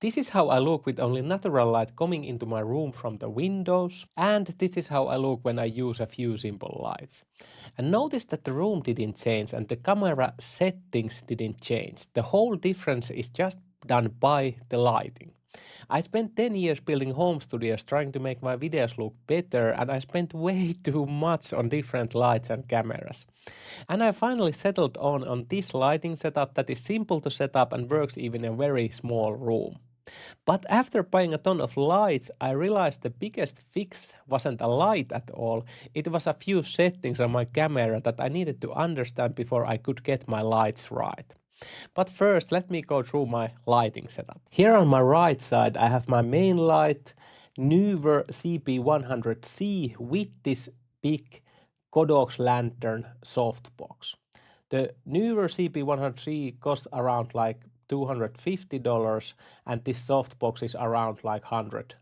This is how I look with only natural light coming into my room from the windows, and this is how I look when I use a few simple lights. And notice that the room didn't change and the camera settings didn't change. The whole difference is just done by the lighting. I spent 10 years building home studios trying to make my videos look better, and I spent way too much on different lights and cameras. And I finally settled on this lighting setup that is simple to set up and works even in a very small room. But after buying a ton of lights, I realized the biggest fix wasn't a light at all. It was a few settings on my camera that I needed to understand before I could get my lights right. But first, let me go through my lighting setup. Here on my right side, I have my main light, Nuver CP100C with this big Godox lantern softbox. The newer CP100C cost around like $250 and this softbox is around like $100.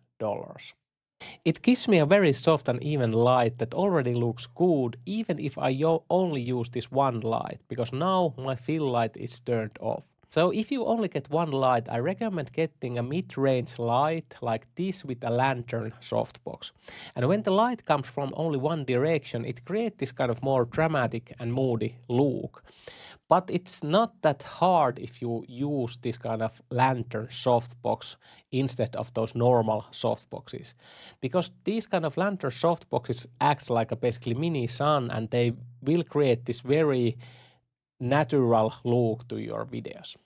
It gives me a very soft and even light that already looks good even if I only use this one light, because now my fill light is turned off. So if you only get one light, I recommend getting a mid-range light like this with a lantern softbox. And when the light comes from only one direction, it creates this kind of more dramatic and moody look. But it's not that hard if you use this kind of lantern softbox instead of those normal softboxes. Because these kind of lantern softboxes acts like a basically mini sun and they will create this very natural look to your videos.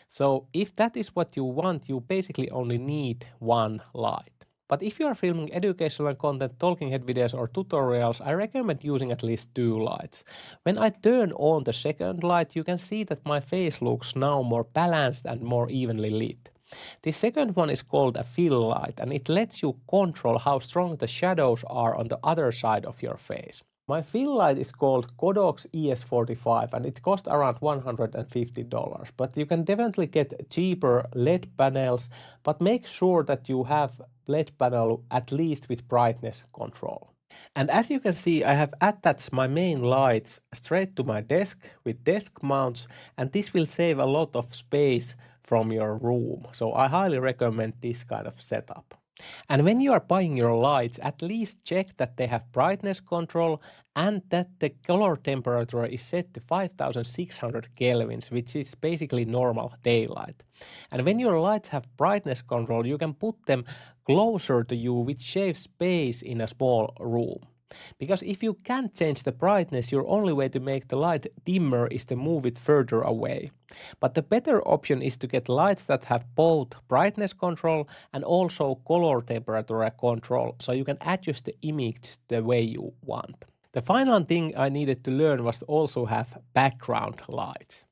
So if that is what you want, you basically only need one light. But if you are filming educational content, talking head videos or tutorials, I recommend using at least two lights. When I turn on the second light, you can see that my face looks now more balanced and more evenly lit. The second one is called a fill light and it lets you control how strong the shadows are on the other side of your face. My fill light is called Godox ES45 and it costs around $150, but you can definitely get cheaper LED panels, but make sure that you have LED panel at least with brightness control. And as you can see, I have attached my main lights straight to my desk with desk mounts, and this will save a lot of space from your room. So I highly recommend this kind of setup. And when you are buying your lights, at least check that they have brightness control and that the color temperature is set to 5600 kelvins, which is basically normal daylight. And when your lights have brightness control, you can put them closer to you, which saves space in a small room. Because if you can't change the brightness, your only way to make the light dimmer is to move it further away. But the better option is to get lights that have both brightness control and also color temperature control, so you can adjust the image the way you want. The final thing I needed to learn was to also have background lights.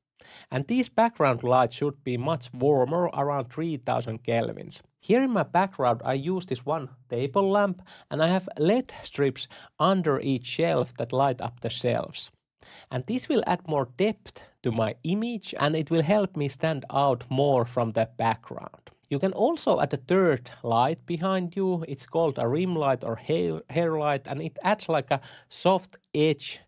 And these background lights should be much warmer, around 3000 kelvins. Here in my background I use this one table lamp and I have LED strips under each shelf that light up the shelves. And this will add more depth to my image and it will help me stand out more from the background. You can also add a third light behind you. It's called a rim light or hair light and it adds like a soft edge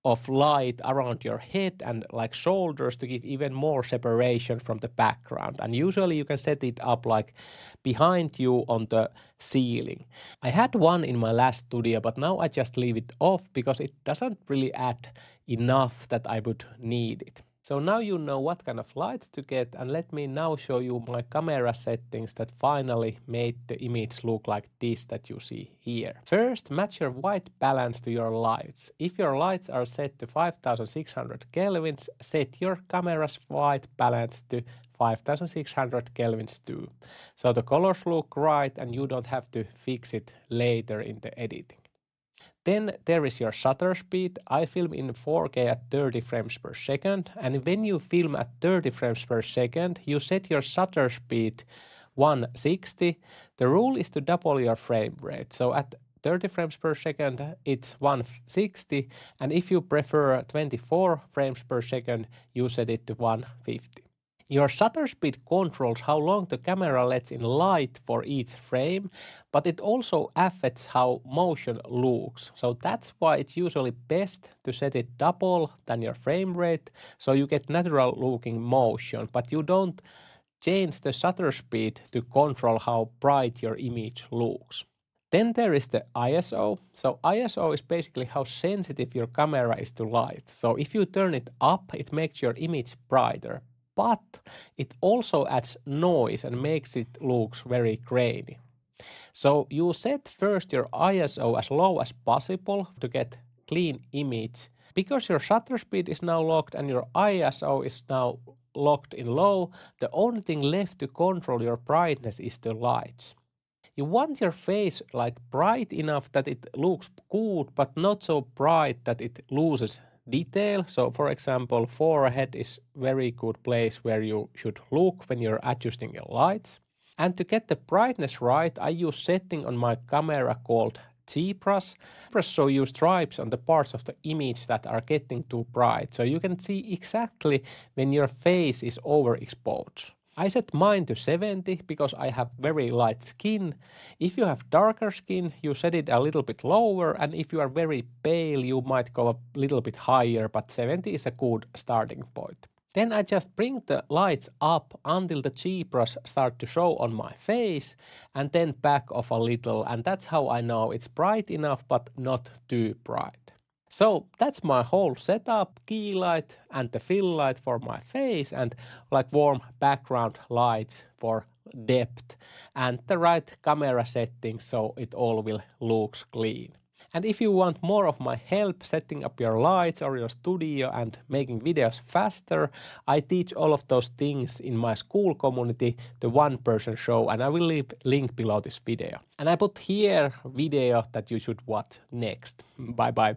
of light around your head and like shoulders to give even more separation from the background. And usually you can set it up like behind you on the ceiling. I had one in my last studio, but now I just leave it off because it doesn't really add enough that I would need it. So now you know what kind of lights to get, and let me now show you my camera settings that finally made the image look like this that you see here. First, match your white balance to your lights. If your lights are set to 5600 kelvins, set your camera's white balance to 5600 kelvins too. So the colors look right and you don't have to fix it later in the editing. Then there is your shutter speed. I film in 4K at 30 frames per second. And when you film at 30 frames per second, you set your shutter speed 160. The rule is to double your frame rate. So at 30 frames per second, it's 160. And if you prefer 24 frames per second, you set it to 150. Your shutter speed controls how long the camera lets in light for each frame, but it also affects how motion looks. So that's why it's usually best to set it double than your frame rate, so you get natural looking motion, but you don't change the shutter speed to control how bright your image looks. Then there is the ISO. So ISO is basically how sensitive your camera is to light. So if you turn it up, it makes your image brighter. But it also adds noise and makes it look very grainy. So you set first your ISO as low as possible to get clean image. Because your shutter speed is now locked and your ISO is now locked in low, the only thing left to control your brightness is the lights. You want your face like bright enough that it looks good, but not so bright that it loses detail. So for example, forehead is very good place where you should look when you're adjusting your lights. And to get the brightness right, I use setting on my camera called ZBrush. ZBrush show you stripes on the parts of the image that are getting too bright. So you can see exactly when your face is overexposed. I set mine to 70 because I have very light skin. If you have darker skin, you set it a little bit lower, and if you are very pale, you might go a little bit higher, but 70 is a good starting point. Then I just bring the lights up until the ZBrush start to show on my face, and then back off a little, and that's how I know it's bright enough but not too bright. So that's my whole setup, key light and the fill light for my face and like warm background lights for depth and the right camera settings so it all will looks clean. And if you want more of my help setting up your lights or your studio and making videos faster, I teach all of those things in my school community, the One Person Show, and I will leave link below this video. And I put here video that you should watch next. Bye bye.